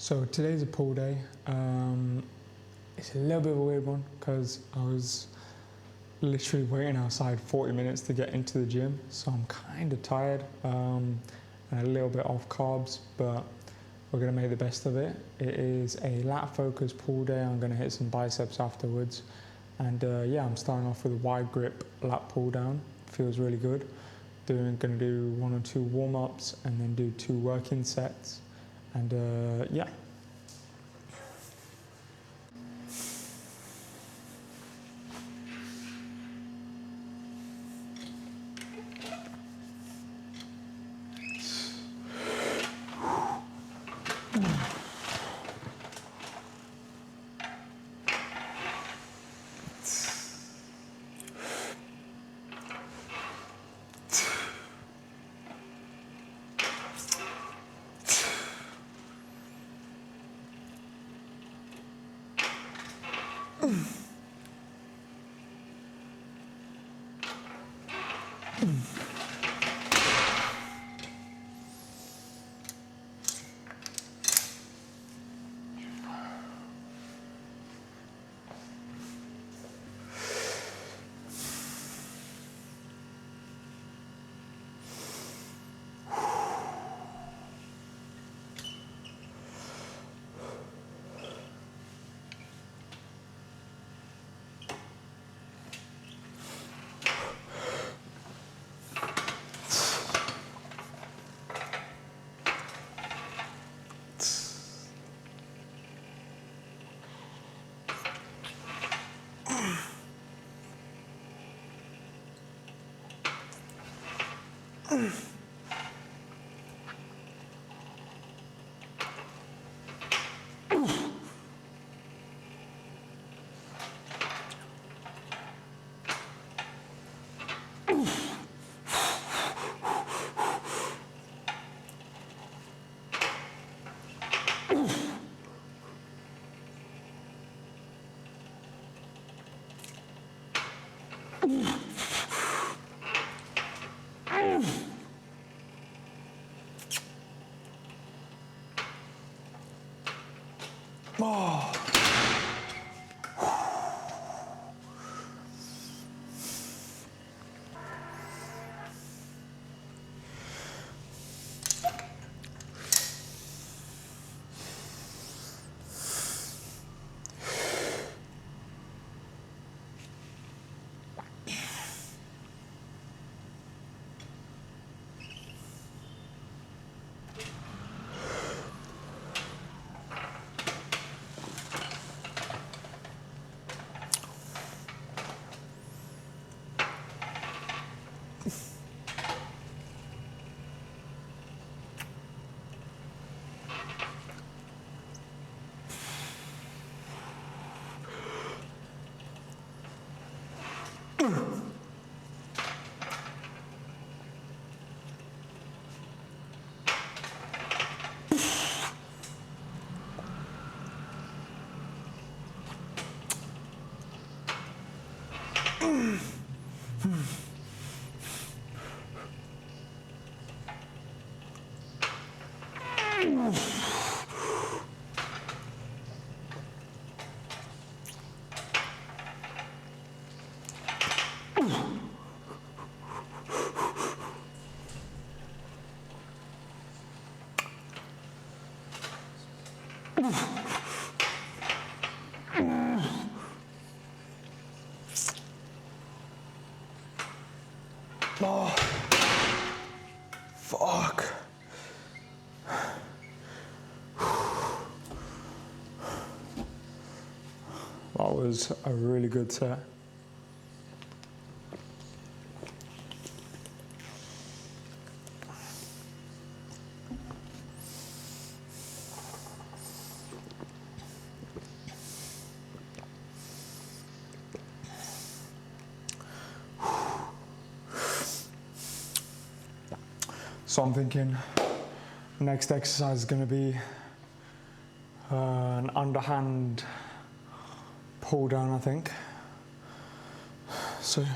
So today's a pull day. It's a little bit of a weird one because I was literally waiting outside 40 minutes to get into the gym, so I'm kind of tired and a little bit off carbs, but we're going to make the best of it. It is a lat focused pull day. I'm going to hit some biceps afterwards, and yeah, I'm starting off with a wide grip lat pull down. Feels really good. Going to do 1 or 2 warm-ups and then do 2 working sets, and yeah. Oh. Oh, fuck. That was a really good set. So I'm thinking next exercise is going to be an underhand pull down, I think. So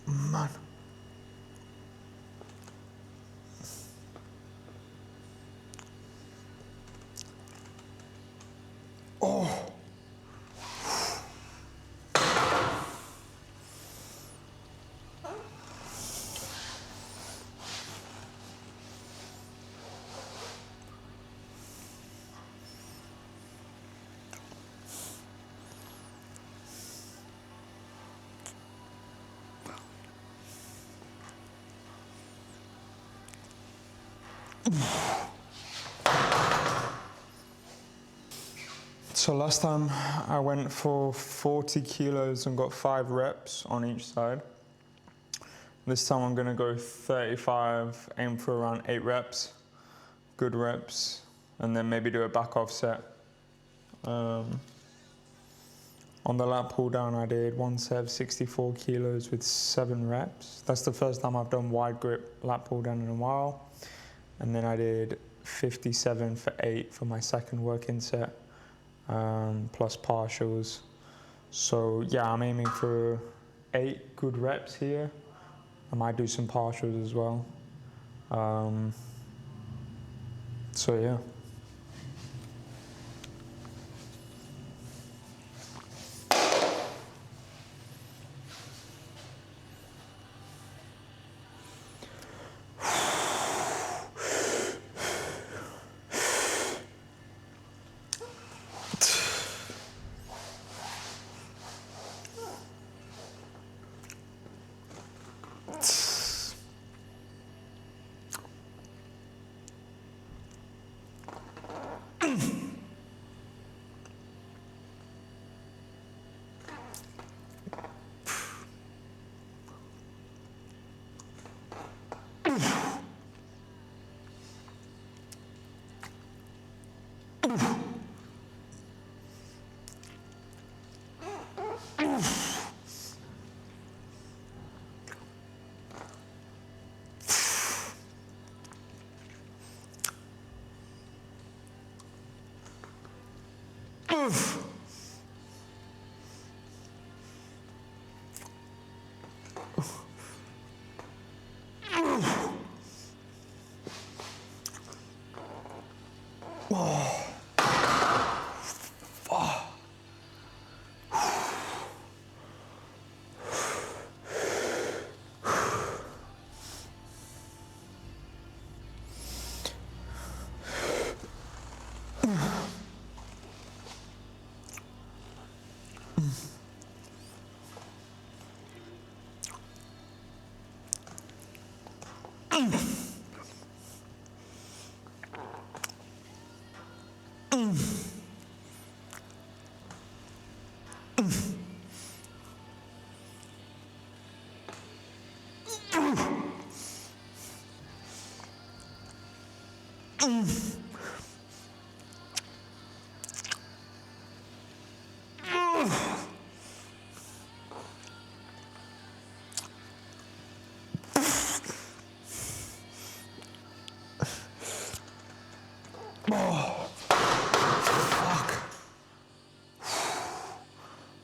Man. Oh. So last time I went for 40 kilos and got 5 reps on each side. This time I'm gonna go 35, aim for around 8 reps, good reps, and then maybe do a back off set. On the lat pull down I did one set of 64 kilos with 7 reps. That's the first time I've done wide grip lat pull down in a while. And then I did 57 for 8 for my second working set. Plus partials. So yeah, I'm aiming for 8 good reps here. I might do some partials as well. So yeah.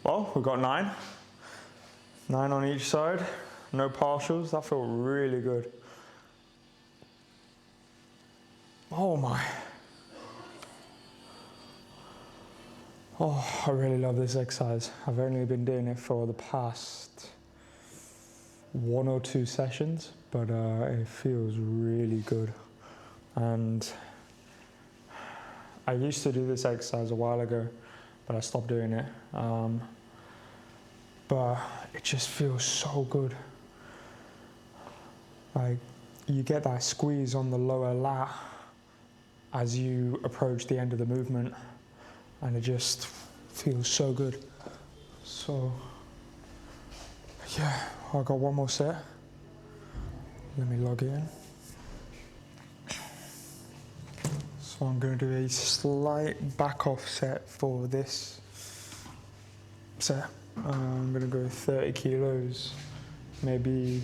Well, we've got 9. 9 on each side. No partials. That felt really good. Oh my. Oh, I really love this exercise. I've only been doing it for the past 1 or 2 sessions, but it feels really good. And I used to do this exercise a while ago, but I stopped doing it. But it just feels so good. Like, you get that squeeze on the lower lat as you approach the end of the movement, and it just feels so good. So yeah, I got 1 more set. Let me log in. So I'm going to do a slight back off set for this set. I'm going to go 30 kilos, maybe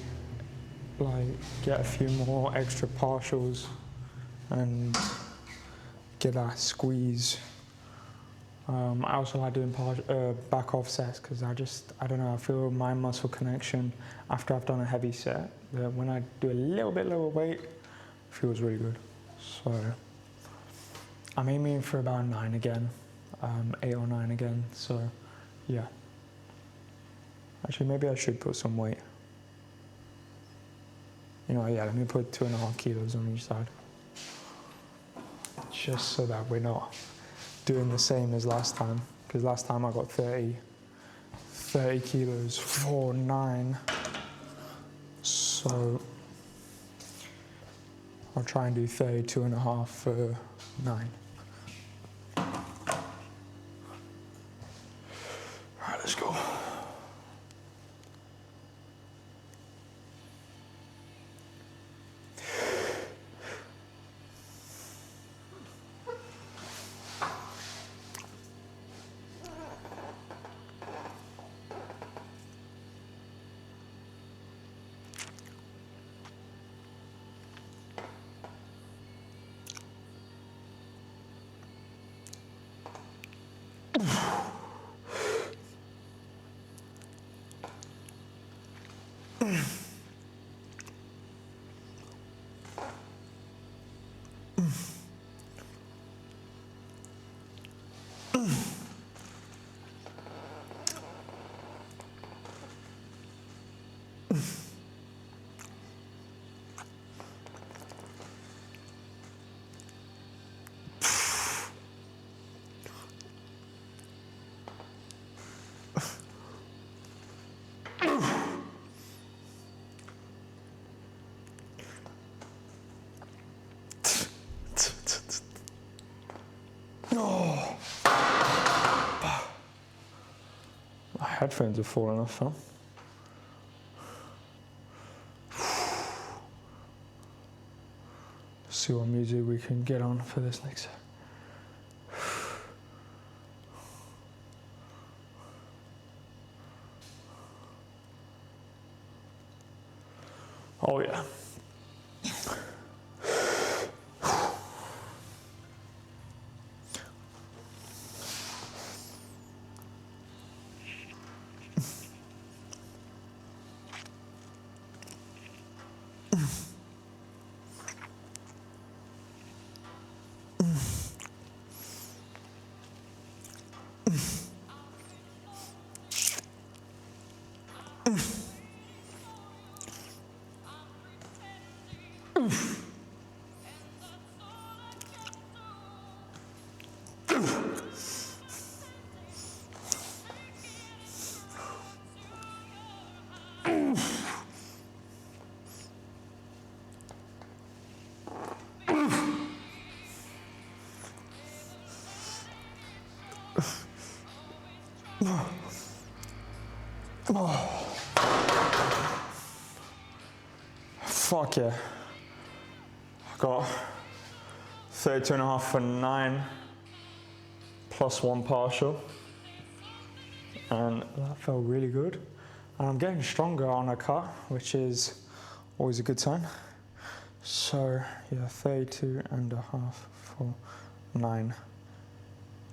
like get a few more extra partials and get that squeeze. I also like doing back offsets because I don't know, I feel my muscle connection after I've done a heavy set, that when I do a little bit lower weight, it feels really good. So I'm aiming for about 9 again, 8 or 9 again, so yeah. Actually, maybe I should put some weight. You know, yeah, let me put 2.5 kilos on each side. Just so that we're not doing the same as last time, because last time I got 30 kilos for 9. So I'll try and do 32.5 for 9. Alright, let's go. Oh. My headphones are falling off, huh? See what music we can get on for this next. Oh yeah. Oh. Fuck yeah. I got 32.5 for 9 plus 1 partial. And that felt really good. And I'm getting stronger on a cut, which is always a good sign. So yeah, 32.5 for 9.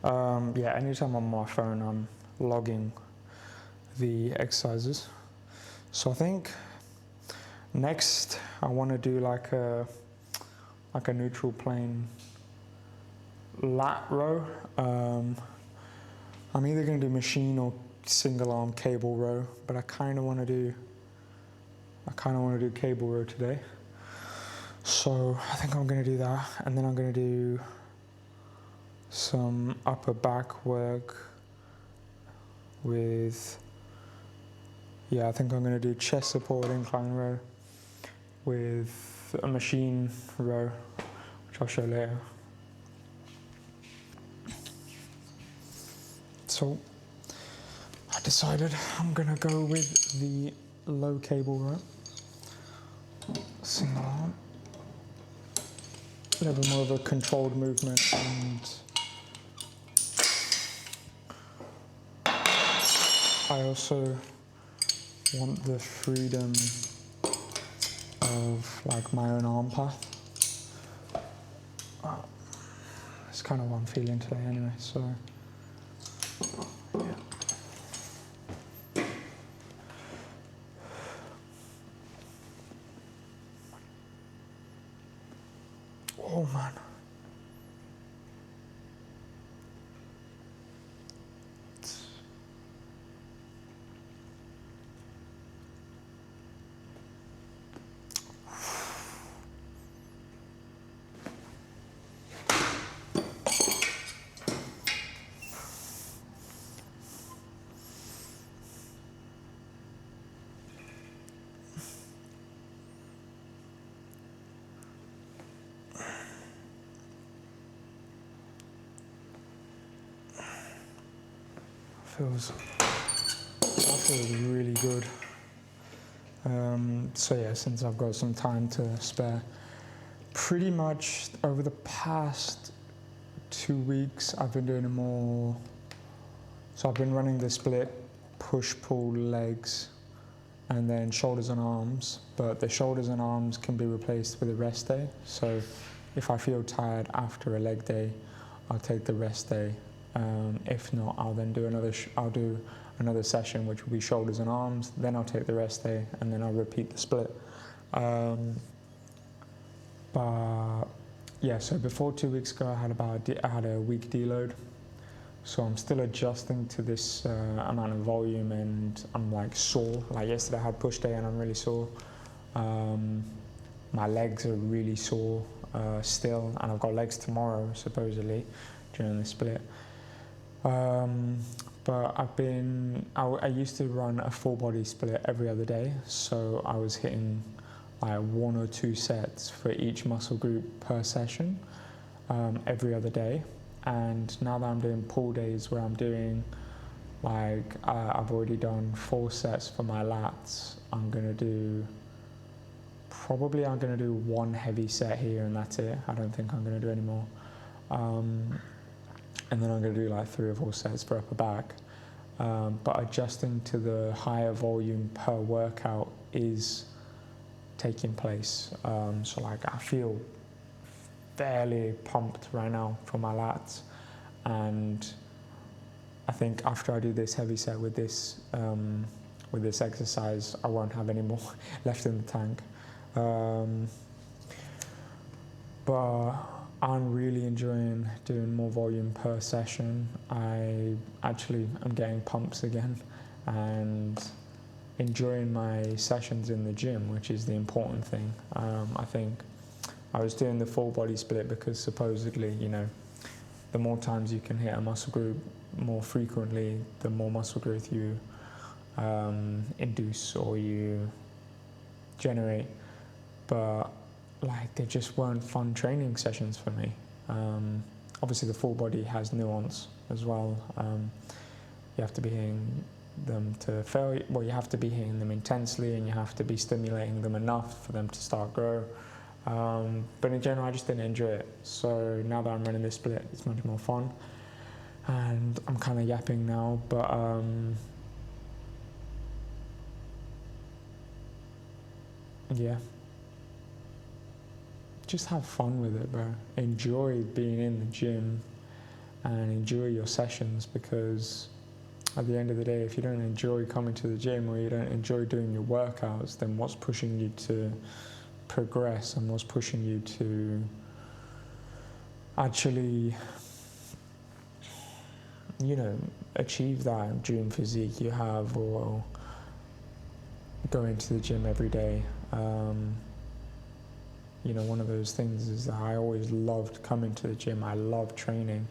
Yeah, anytime I'm on my phone, I'm logging the exercises. So I think next I want to do like a neutral plane lat row. I'm either going to do machine or single arm cable row, but I kind of want to do cable row today. So I think I'm going to do that, and then I'm going to do some upper back work with, yeah, I think I'm going to do chest support incline row with a machine row, which I'll show later. So I decided I'm going to go with the low cable row, single arm, a little bit more of a controlled movement, and I also want the freedom of like my own arm path. That's kind of what I'm feeling today anyway, so Oh man. That feels really good. So yeah, since I've got some time to spare, pretty much over the past 2 weeks I've been doing more. So I've been running the split, push, pull, legs, and then shoulders and arms. But the shoulders and arms can be replaced with a rest day. So if I feel tired after a leg day, I'll take the rest day. If not, I'll then do another session, which will be shoulders and arms. Then I'll take the rest day, and then I'll repeat the split. But yeah, so before 2 weeks ago, I had a week deload. So I'm still adjusting to this amount of volume, and I'm like sore. Like yesterday I had push day and I'm really sore. My legs are really sore still, and I've got legs tomorrow supposedly during the split. But I used to run a full body split every other day, so I was hitting like 1 or 2 sets for each muscle group per session every other day. And now that I'm doing pull days where I'm doing I've already done 4 sets for my lats, I'm gonna do 1 heavy set here and that's it. I don't think I'm gonna do any more. And then I'm going to do like 3 or 4 sets for upper back. But adjusting to the higher volume per workout is taking place. So like I feel fairly pumped right now for my lats. And I think after I do this heavy set with this exercise, I won't have any more left in the tank. But I'm really enjoying doing more volume per session. I actually am getting pumps again and enjoying my sessions in the gym, which is the important thing. I think I was doing the full body split because supposedly, the more times you can hit a muscle group more frequently, the more muscle growth you induce or you generate. But they just weren't fun training sessions for me. Obviously the full body has nuance as well. You have to be hitting them to failure. Well, you have to be hitting them intensely, and you have to be stimulating them enough for them to start grow. But in general, I just didn't enjoy it. So now that I'm running this split, it's much more fun. And I'm kind of yapping now, but yeah. Just have fun with it, bro. Enjoy being in the gym and enjoy your sessions, because at the end of the day, if you don't enjoy coming to the gym or you don't enjoy doing your workouts, then what's pushing you to progress and what's pushing you to actually, achieve that dream physique you have, or go into the gym every day? One of those things is that I always loved coming to the gym. I love training,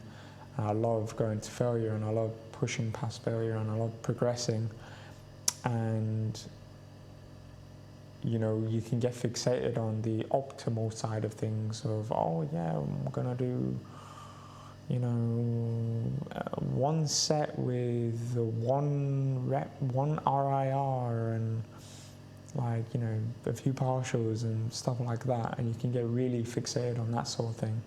and I love going to failure, and I love pushing past failure, and I love progressing. And you can get fixated on the optimal side of things of, oh yeah, I'm gonna do 1 set with 1 rep, 1 RIR, and a few partials and stuff like that, and you can get really fixated on that sort of thing.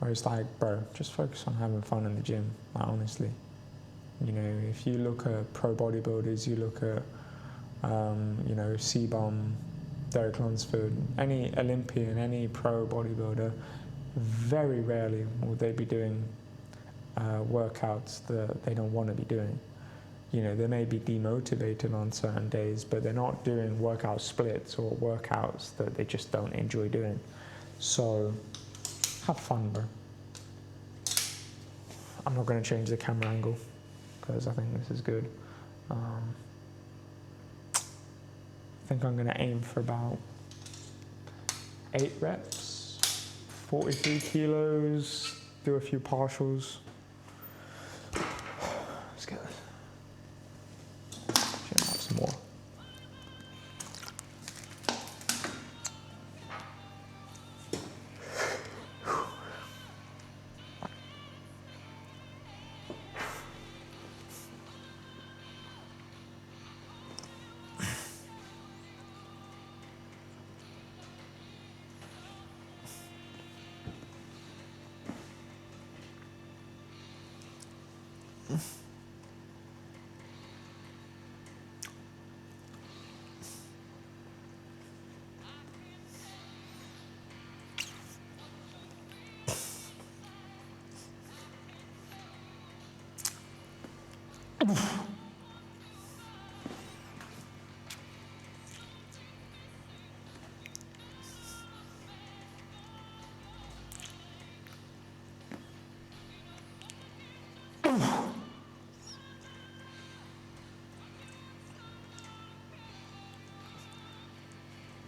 Whereas bro, just focus on having fun in the gym, honestly. If you look at pro bodybuilders, you look at C-Bum, Derek Lunsford, any Olympian, any pro bodybuilder, very rarely will they be doing workouts that they don't want to be doing. They may be demotivated on certain days, but they're not doing workout splits or workouts that they just don't enjoy doing. So have fun, bro. I'm not going to change the camera angle because I think this is good. I think I'm going to aim for about 8 reps, 43 kilos, do a few partials. Let's get this. Chin up some more.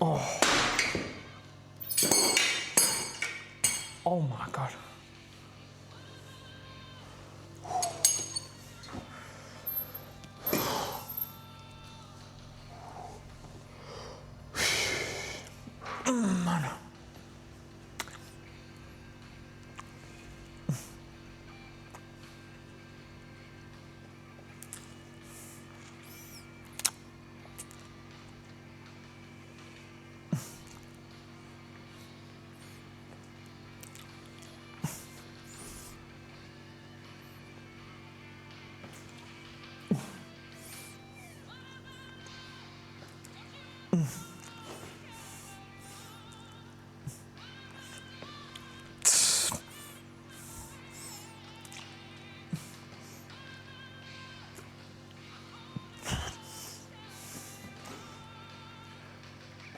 Oh. Oh my God. Man.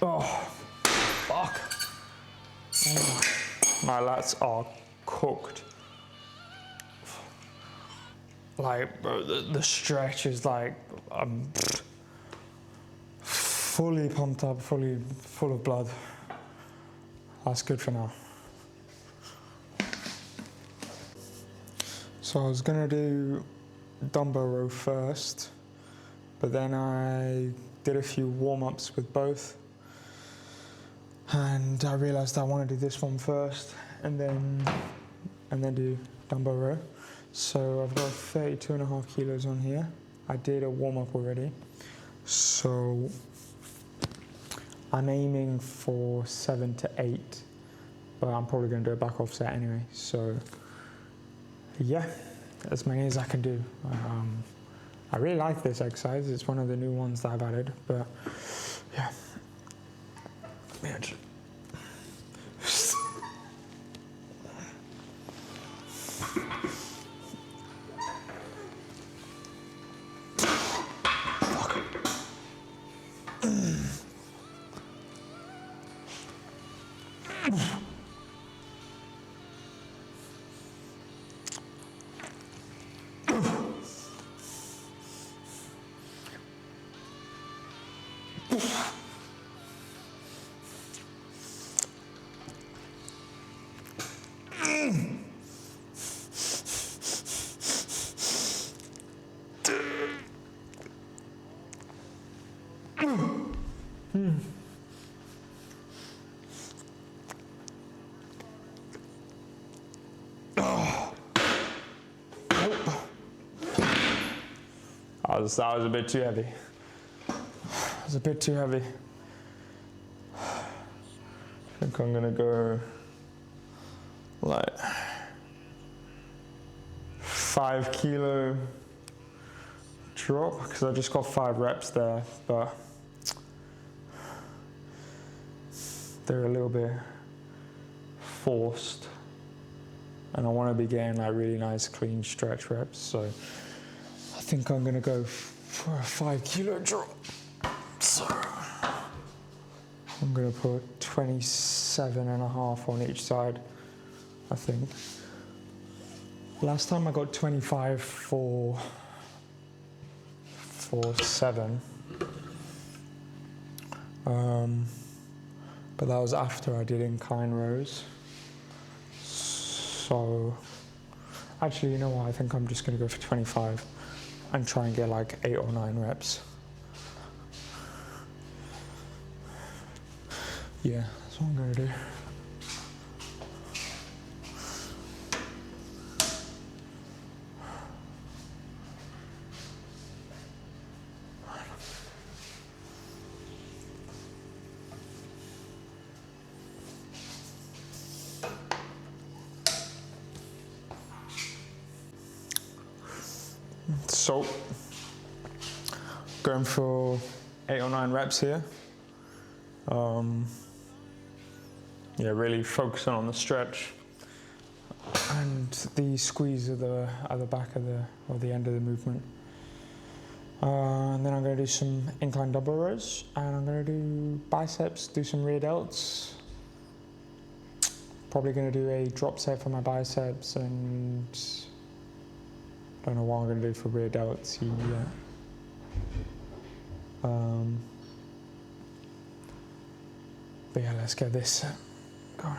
Oh, fuck. Oh my lats are cooked. Like, bro, the stretch is like, I'm fully pumped up, fully full of blood. That's good for now. So I was gonna do dumbbell row first, but then I did a few warm-ups with both. And I realized I want to do this one first and then do dumbbell row. So I've got 32.5 kilos on here. I did a warm-up already. So I'm aiming for 7 to 8, but I'm probably going to do a back off set anyway. So yeah, as many as I can do. I really like this exercise. It's one of the new ones that I've added, but yeah. Man. That was a bit too heavy. It was a bit too heavy. I think I'm gonna go like 5 kilo drop because I just got 5 reps there, but they're a little bit forced and I want to be getting like really nice clean stretch reps, so I think I'm gonna go for a 5 kilo drop. So I'm gonna put 27.5 on each side. I think. Last time I got 25 for 7. But that was after I did incline rows. So, actually, you know what? I think I'm just going to go for 25 and try and get like 8 or 9 reps. Yeah, that's what I'm going to do. So, going for 8 or 9 reps here. Yeah, really focusing on the stretch and the squeeze of the back of the end of the movement. And then I'm going to do some incline double rows, and I'm going to do biceps, do some rear delts. Probably going to do a drop set for my biceps, and I don't know what I'm going to do for rear delts yet. But yeah, let's get this going.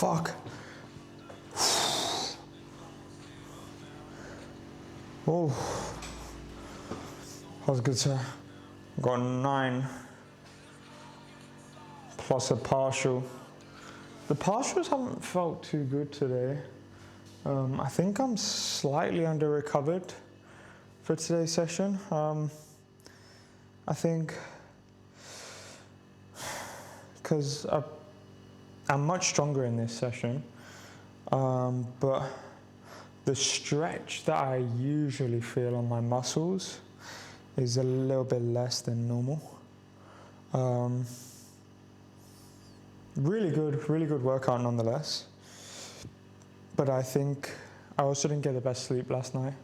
Fuck. Oh, that was good, sir. Got 9 plus a partial. The partials haven't felt too good today. I think I'm slightly under recovered for today's session. I think because I'm much stronger in this session, but the stretch that I usually feel on my muscles is a little bit less than normal. Really good workout nonetheless. But I think I also didn't get the best sleep last night.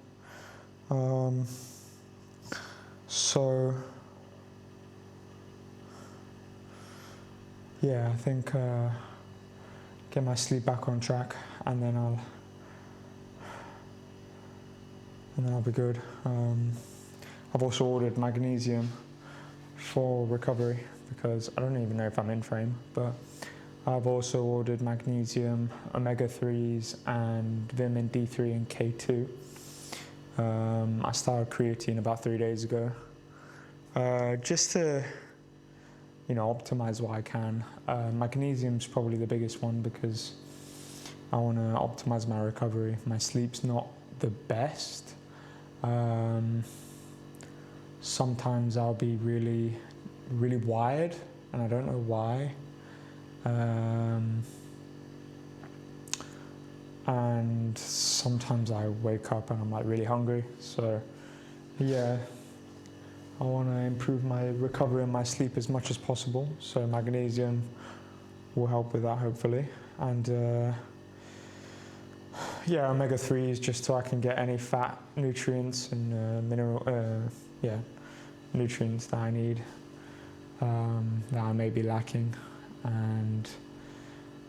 So yeah, I think get my sleep back on track, and then I'll be good. I've also ordered magnesium for recovery because I don't even know if I'm in frame, but I've also ordered magnesium, omega-3s, and vitamin D3 and K2. I started creatine about 3 days ago, just to, optimize what I can. Magnesium's probably the biggest one because I want to optimize my recovery. My sleep's not the best. Sometimes I'll be really wired, and I don't know why. And sometimes I wake up and I'm like really hungry. So yeah, I want to improve my recovery and my sleep as much as possible. So magnesium will help with that, hopefully. And yeah, omega-3s just so I can get any fat nutrients and nutrients that I need, that I may be lacking. And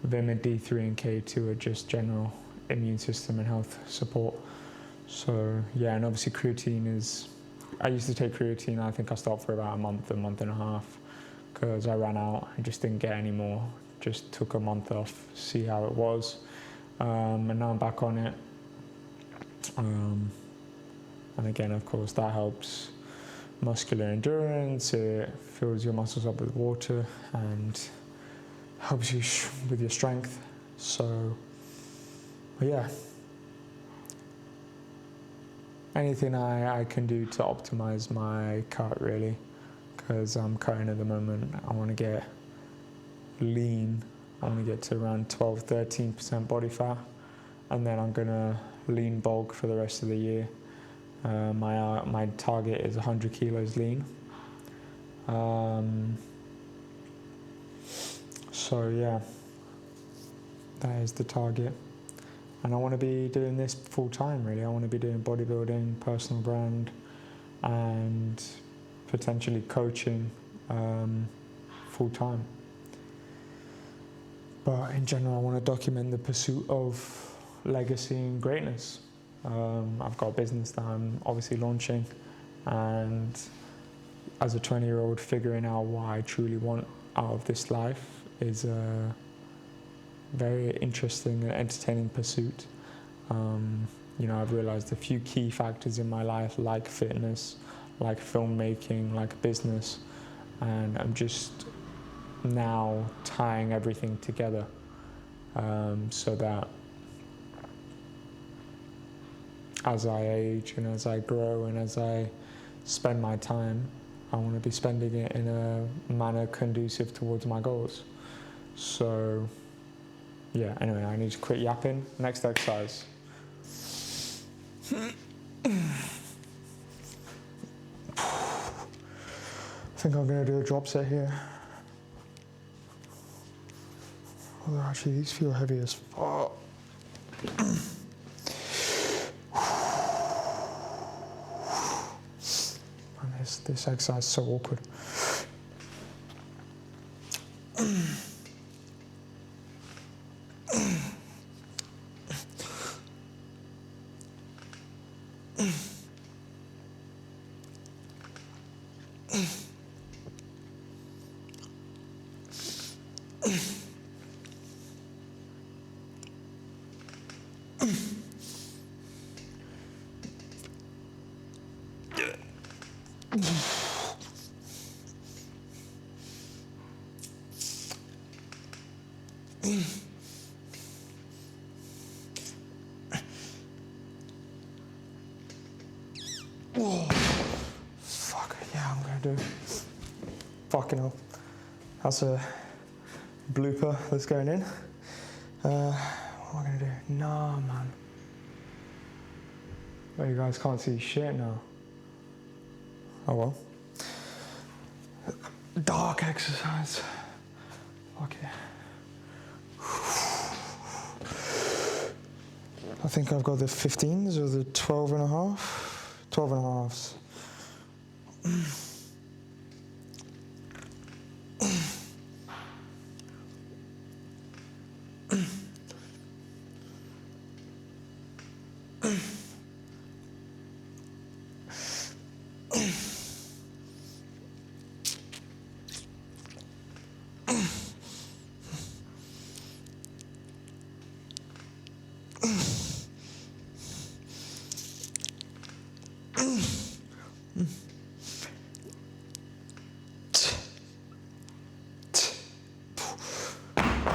vitamin D3 and K2 are just general immune system and health support. So yeah, and obviously creatine is, I used to take creatine, I think I stopped for about a month and a half, because I ran out and just didn't get any more. Just took a month off, see how it was. And now I'm back on it. And again, of course, that helps muscular endurance, it fills your muscles up with water and helps you with your strength. So, yeah. Anything I can do to optimize my cut, really, because I'm cutting at the moment. I want to get lean. I want to get to around 12-13% body fat, and then I'm gonna lean bulk for the rest of the year. My target is 100 kilos lean. So yeah, that is the target. And I want to be doing this full time, really. I want to be doing bodybuilding, personal brand, and potentially coaching full time. But in general, I want to document the pursuit of legacy and greatness. I've got a business that I'm obviously launching, and as a 20-year-old, figuring out what I truly want out of this life is a very interesting and entertaining pursuit. I've realized a few key factors in my life, like fitness, like filmmaking, like business, and I'm just now tying everything together, so that as I age and as I grow and as I spend my time, I want to be spending it in a manner conducive towards my goals. So yeah, anyway, I need to quit yapping. Next exercise. I think I'm going to do a drop set here. Although actually these feel heavy as fuck. Man, this exercise is so awkward. Whoa. Fuck, yeah, I'm gonna do. Fucking hell. That's a blooper that's going in. What am I gonna do? Nah, man. Oh, you guys can't see shit now. Oh well. Dark exercise. Okay. I think I've got the 15s or the 12 and a half. 12 and a halves.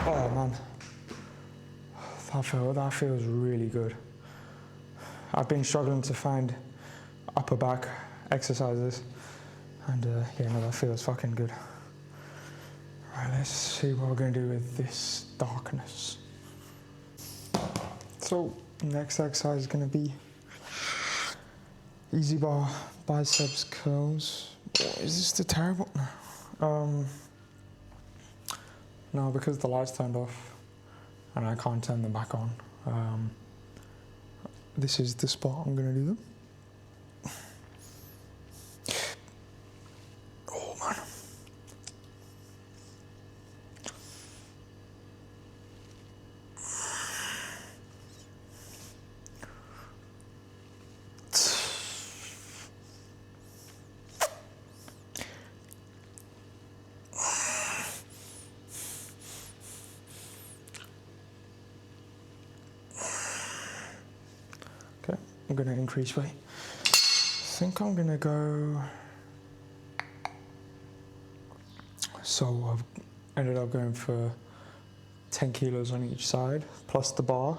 Oh man, that feels really good. I've been struggling to find upper back exercises, and yeah, no, that feels fucking good. Right, let's see what we're gonna do with this darkness. So next exercise is gonna be easy bar biceps curls. Oh, is this the terrible? No, because the lights turned off and I can't turn them back on. this is the spot I'm going to do them. Oh man. Okay, I'm going to increase weight. I think I'm going to go... So I've ended up going for 10 kilos on each side, plus the bar.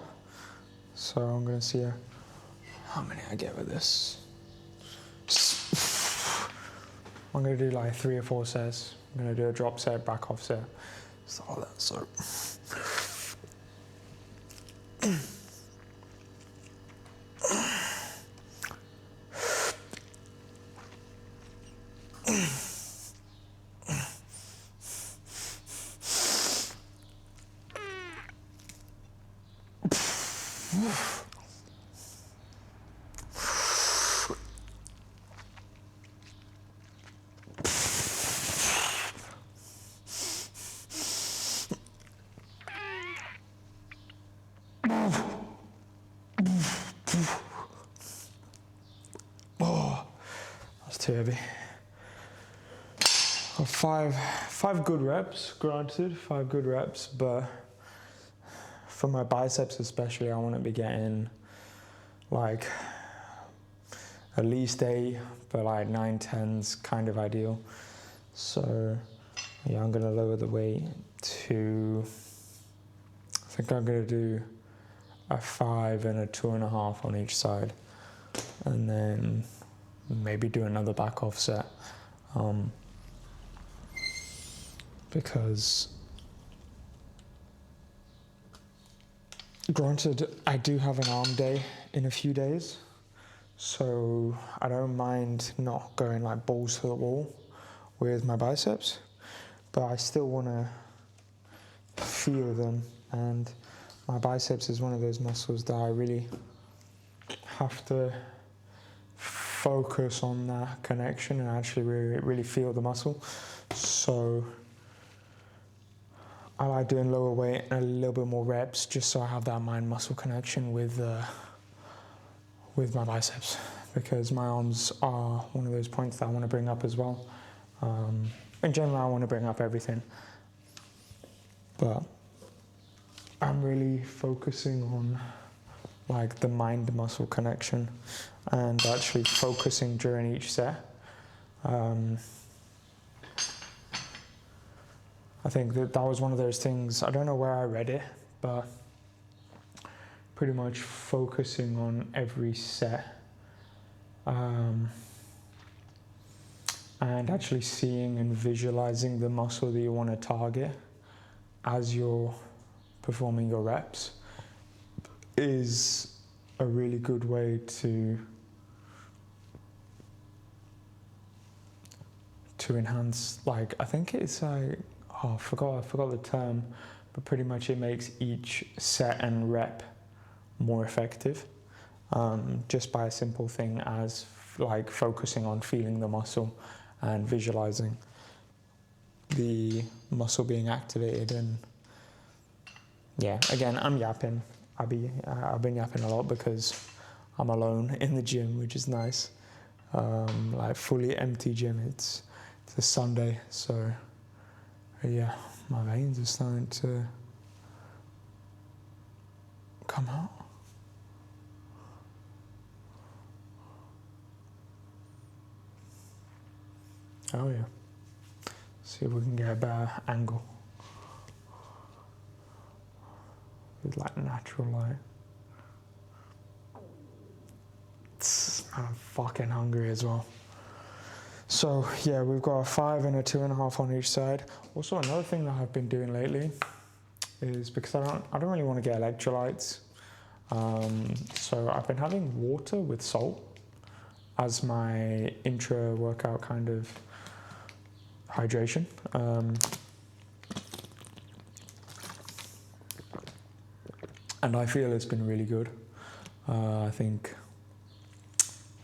So I'm going to see how many I get with this. I'm going to do like 3 or 4 sets. I'm going to do a drop set, back off set, stuff like that. So. Oh, that's too heavy. Five good reps, granted, 5 good reps, but for my biceps especially, I want to be getting like at least 8, but like 9, 10's kind of ideal. So yeah, I'm gonna lower the weight to, I think I'm gonna do a 5 and a 2.5 on each side, and then maybe do another back off set, because granted I do have an arm day in a few days, so I don't mind not going like balls to the wall with my biceps, but I still want to feel them, and my biceps is one of those muscles that I really have to focus on that connection and actually really feel the muscle. So I like doing lower weight and a little bit more reps just so I have that mind-muscle connection with my biceps, because my arms are one of those points that I want to bring up as well. In general, I want to bring up everything, but I'm really focusing on like the mind-muscle connection and actually focusing during each set. I think that was one of those things, I don't know where I read it, but pretty much focusing on every set, and actually seeing and visualizing the muscle that you want to target as you're performing your reps is a really good way to enhance, like, I think it's like, I forgot the term, but pretty much it makes each set and rep more effective, just by a simple thing as like focusing on feeling the muscle and visualizing the muscle being activated. And yeah, again, I'm yapping. I've been yapping a lot because I'm alone in the gym, which is nice. Like fully empty gym. It's a Sunday, so yeah, my veins are starting to come out. Oh yeah. See if we can get a better angle with like natural light. I'm fucking hungry as well. So yeah, we've got a 5 and a 2.5 on each side. Also, another thing that I've been doing lately is, because I don't really want to get electrolytes, so I've been having water with salt as my intra-workout kind of hydration. And I feel it's been really good. I think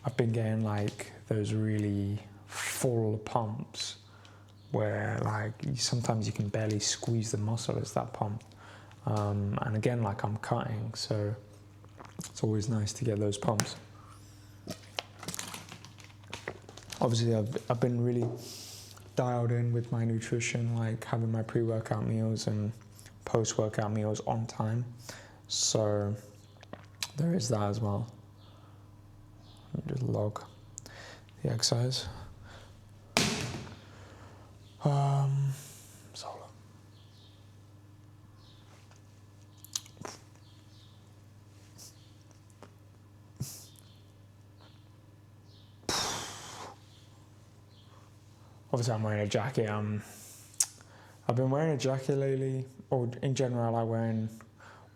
I've been getting like those really full pumps where like sometimes you can barely squeeze the muscle, it's that pump. And again, like I'm cutting, so it's always nice to get those pumps. Obviously, I've been really dialed in with my nutrition, like having my pre-workout meals and post-workout meals on time. So there is that as well. Just log the exercise. Solo. Obviously, I'm wearing a jacket. I've been wearing a jacket lately, or in general, I like wearing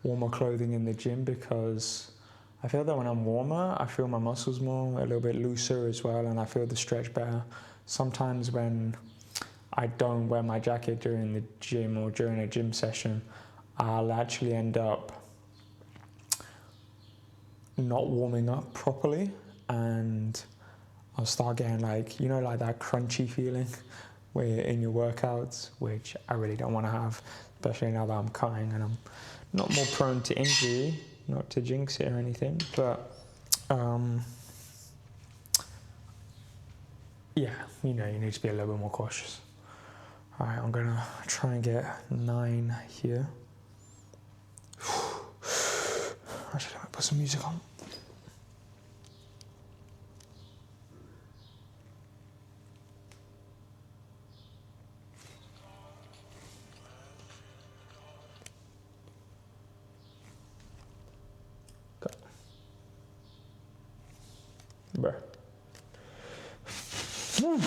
warmer clothing in the gym because I feel that when I'm warmer, I feel my muscles more, a little bit looser as well, and I feel the stretch better. Sometimes when I don't wear my jacket during the gym or during a gym session, I'll actually end up not warming up properly, and I'll start getting like, you know, like that crunchy feeling where you're in your workouts, which I really don't want to have, especially now that I'm cutting and I'm not more prone to injury, not to jinx it or anything, but yeah, you know, you need to be a little bit more cautious. All right, I'm gonna try and get 9 here. Actually, let me put some music on. Go. Bruh. Come on.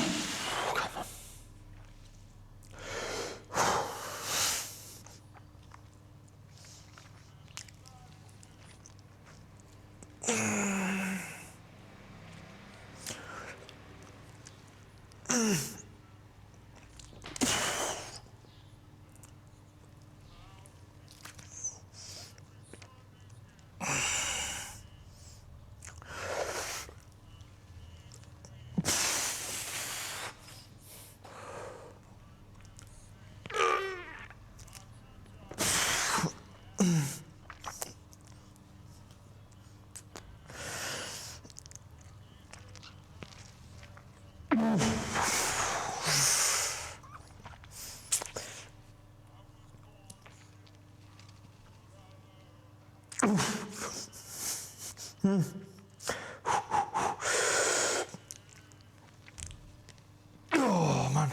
Oh man,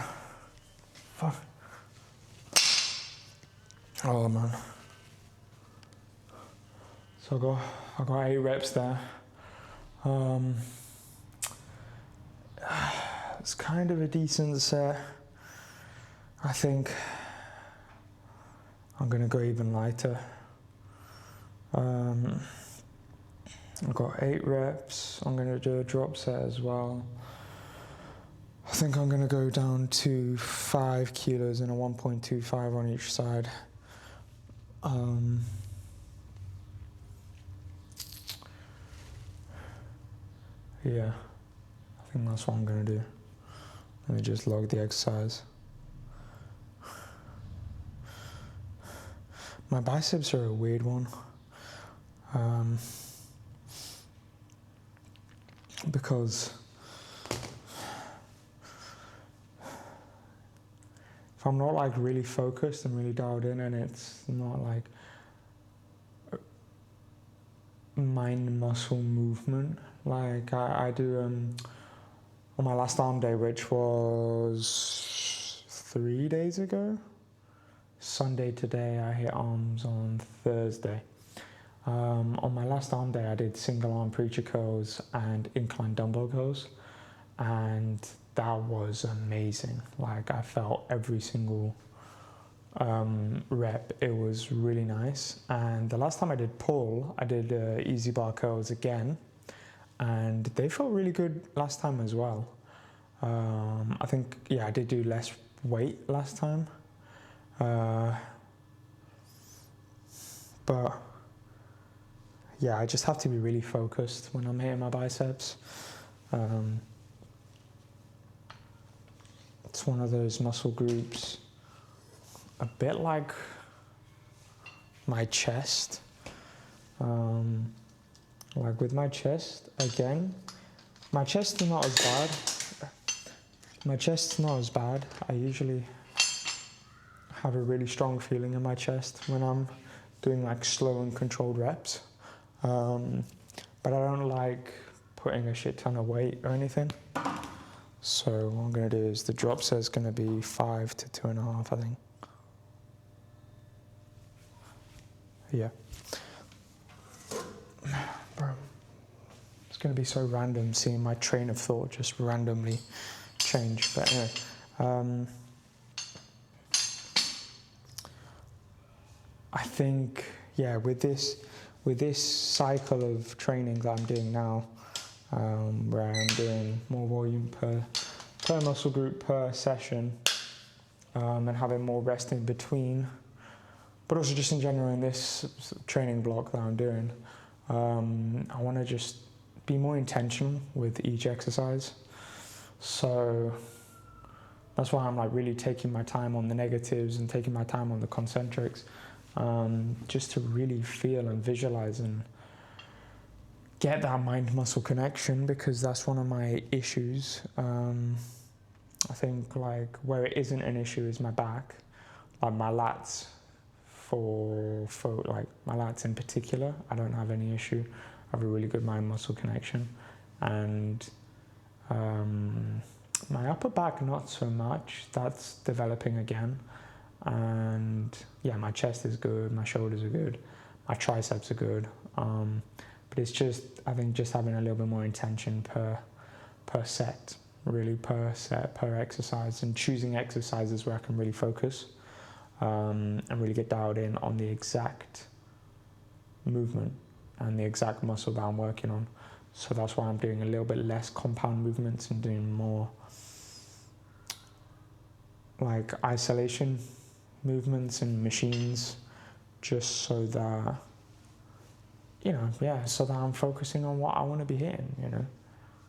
fuck. Oh man. So I got 8 reps there. It's kind of a decent set. I think I'm gonna go even lighter. I've got 8 reps. I'm gonna do a drop set as well. I think I'm gonna go down to 5 kilos and a 1.25 on each side. Yeah, I think that's what I'm gonna do. Let me just log the exercise. My biceps are a weird one. Because if I'm not like really focused and really dialed in, and it's not like mind muscle movement like I do on my last arm day, which was 3 days ago. Sunday today, I hit arms on Thursday. On my last arm day, I did single arm preacher curls and incline dumbbell curls, and that was amazing. Like I felt every single rep. It was really nice. And the last time I did pull, I did easy bar curls again, and they felt really good last time as well. I think, yeah, I did do less weight last time. But yeah, I just have to be really focused when I'm hitting my biceps. It's one of those muscle groups, a bit like my chest. Like with my chest, again, my chest is not as bad. My chest's not as bad. I usually have a really strong feeling in my chest when I'm doing like slow and controlled reps. But I don't like putting a shit ton of weight or anything. So what I'm gonna do is the drop set is gonna be 5 to 2.5, I think. Yeah. Bro, it's gonna be so random seeing my train of thought just randomly change. But anyway, I think, yeah, with this cycle of training that I'm doing now, where I'm doing more volume per muscle group per session, and having more rest in between, but also just in general in this training block that I'm doing, I want to just be more intentional with each exercise. So that's why I'm like really taking my time on the negatives and taking my time on the concentrics, just to really feel and visualize and get that mind-muscle connection, because that's one of my issues. I think like where it isn't an issue is my back, like my lats. For like my lats in particular, I don't have any issue. I have a really good mind-muscle connection, and my upper back not so much. That's developing again, and yeah, my chest is good, my shoulders are good, my triceps are good. But it's just, I think, just having a little bit more intention per set, really per set, per exercise, and choosing exercises where I can really focus. And really get dialed in on the exact movement and the exact muscle that I'm working on. So that's why I'm doing a little bit less compound movements and doing more like isolation movements and machines, just so that, you know, yeah, so that I'm focusing on what I want to be hitting, you know.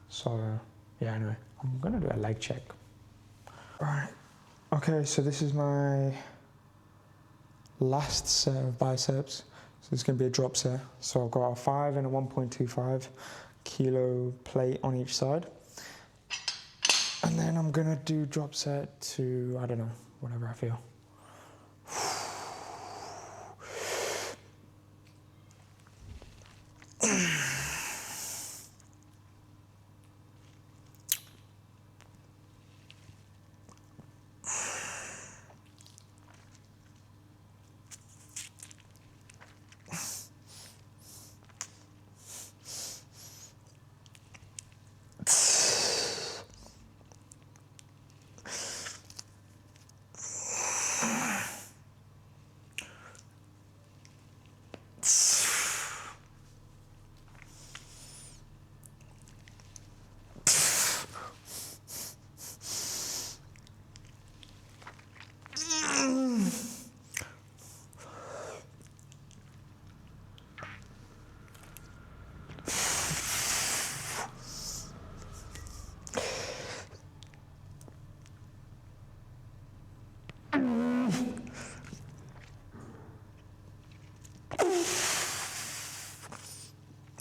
So yeah, anyway, I'm gonna do a leg check. All right, okay, so this is my last set of biceps. So it's going to be a drop set. So I've got a 5 and a 1.25 kilo plate on each side. And then I'm going to do drop set to, I don't know, whatever I feel.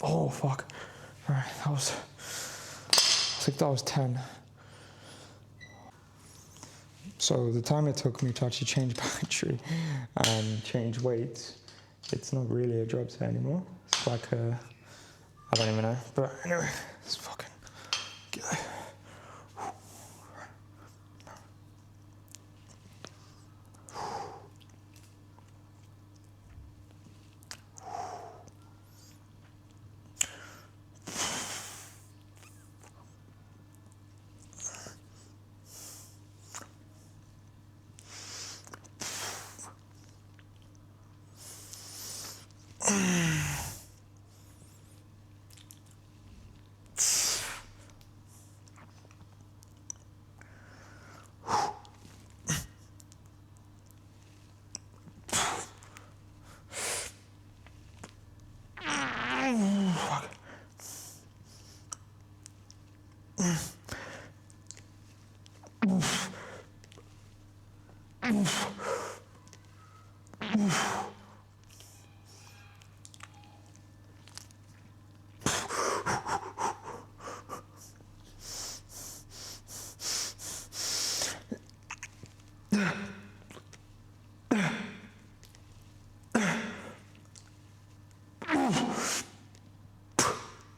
Oh, fuck. All right, I think that was 10. So the time it took me to actually change battery and change weights, it's not really a drop set anymore. It's like a, I don't even know. But anyway, it's fucking good.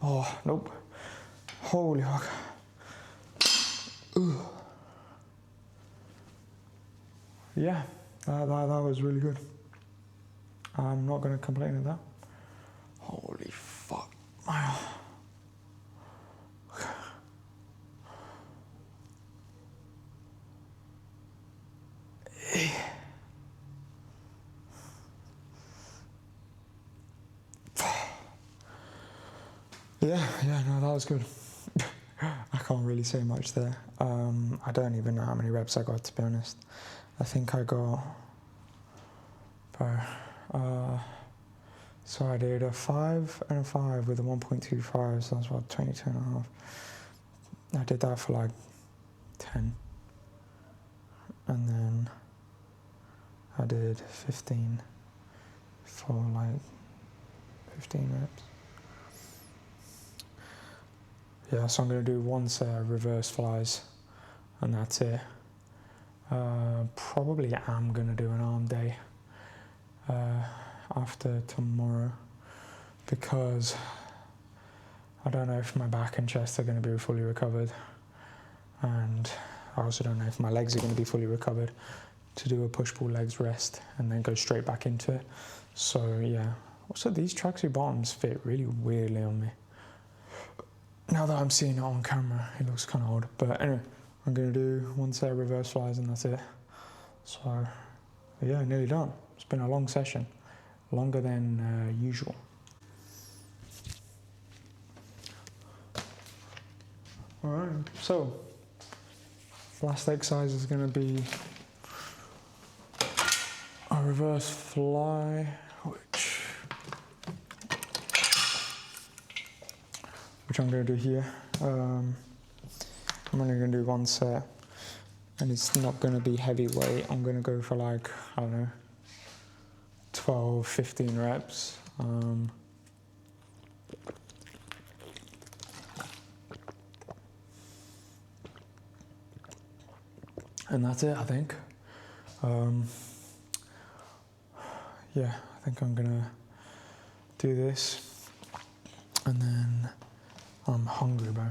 Oh, nope. Holy fuck. Ugh. Yeah, that was really good. I'm not going to complain of that. Holy fuck. Yeah, no, that was good. I can't really say much there. I don't even know how many reps I got, to be honest. I think I got, so I did a 5 and a 5 with a 1.25, so that's about 22 and a half. I did that for like 10. And then I did 15 for like 15 reps. Yeah, so I'm going to do one set of reverse flies, and that's it. Probably am going to do an arm day after tomorrow, because I don't know if my back and chest are going to be fully recovered, and I also don't know if my legs are going to be fully recovered to do a push-pull legs rest and then go straight back into it. So yeah, also these tracksuit bottoms fit really weirdly on me. Now that I'm seeing it on camera, it looks kind of odd. But anyway, I'm going to do one set of reverse flies and that's it. So yeah, nearly done. It's been a long session, longer than usual. All right, so last exercise is going to be a reverse fly, which I'm going to do here. I'm only going to do one set, and it's not going to be heavy weight. I'm going to go for like, I don't know, 12, 15 reps. And that's it, I think. Yeah, I think I'm going to do this. And then I'm hungry, bro.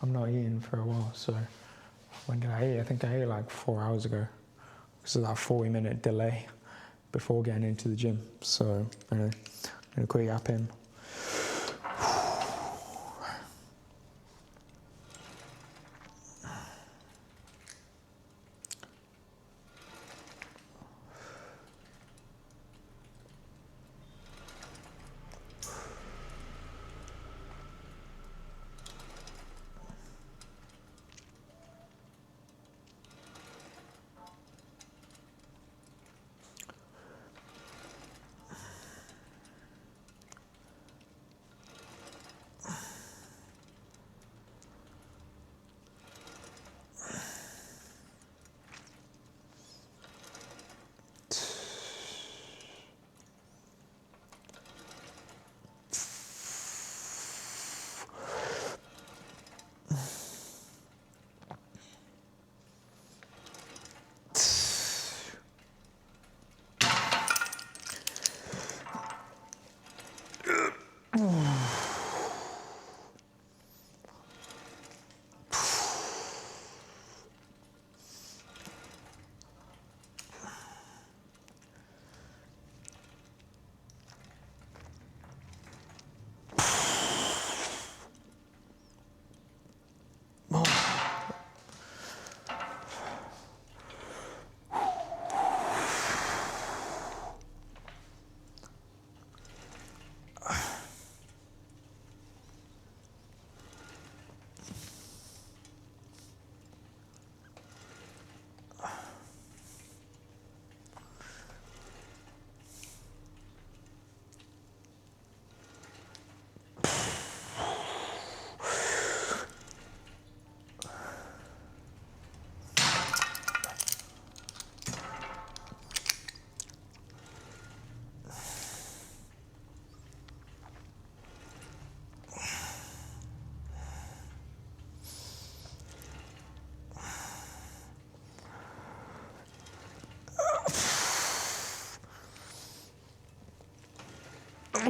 I'm not eating for a while, so when did I eat? I think I ate like 4 hours ago. Because of that 40-minute delay before getting into the gym. So, anyway, I'm going to quick yap in. Oh,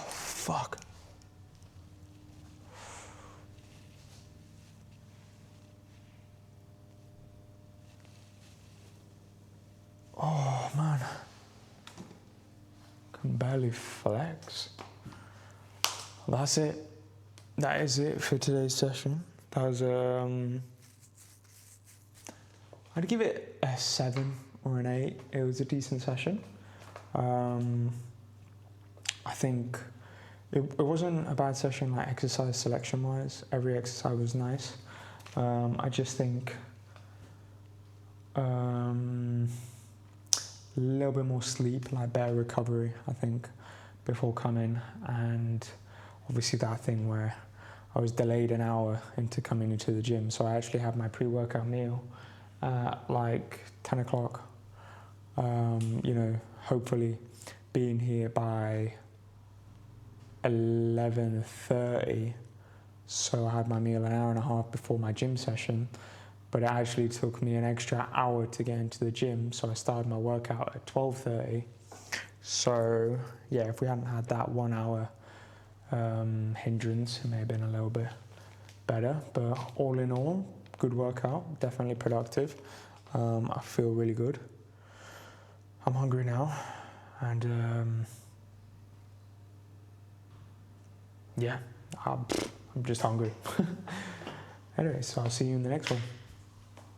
fuck. Oh, man. Can barely flex. That's it. That is it for today's session. That was, I'd give it a 7 or an 8. It was a decent session. I think it wasn't a bad session, like exercise selection wise. Every exercise was nice. I just think a little bit more sleep, like better recovery, I think, before coming. And obviously that thing where I was delayed an hour into coming into the gym. So I actually had my pre-workout meal at like 10 o'clock. Hopefully being here by 11:30. So I had my meal an hour and a half before my gym session, but it actually took me an extra hour to get into the gym. So I started my workout at 12:30. So yeah, if we hadn't had that 1 hour hindrance, it may have been a little bit better. But all in all, good workout, definitely productive. I feel really good. I'm hungry now, and yeah, I'm just hungry. Anyway, so I'll see you in the next one.